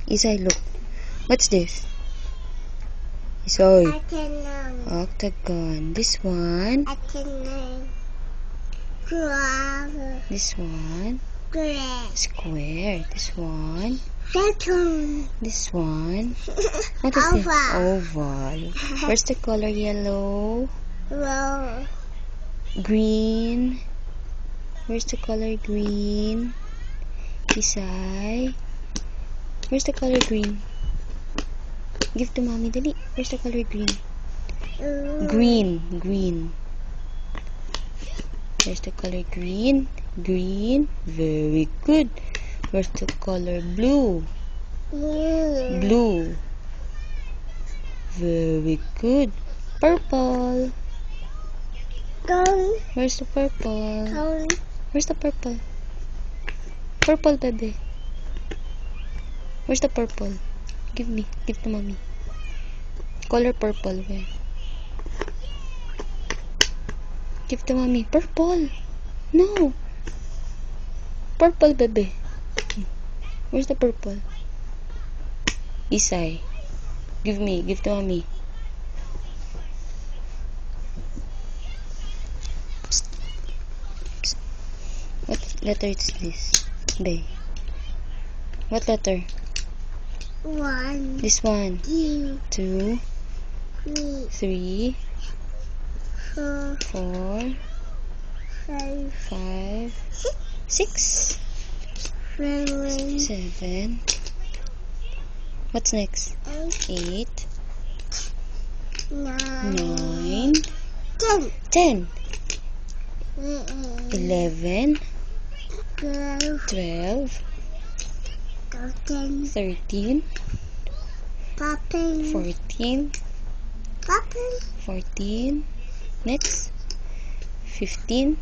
Isai, look. What's this? Isai. Octagon. This one. This one. Square. This one. This one. What is this? Oval. Where's the color? Yellow. Green. Where's the color? Green. Isai. Where's the color? Green. Give to mommy, dali. Where's the color? Green. Green. Where's the color? Green. Very good. Where's the color? Blue. Very good. Purple. Where's the purple? Where's the purple? Purple, baby. Where's the purple? Give me. Give to mommy. Color purple. Where? Give to mommy. Purple. No. Purple, baby. Where's the purple? Isai. Give me. Give to mommy. What letter is this? Bay. What letter? 1, This one. 2, 2, 3, 4, 4, 5, 5, 6, 7, 7. What's next? 8, 9, 9, 10, 10, 11, 11, 12, 13, 14, 14. Next. 15.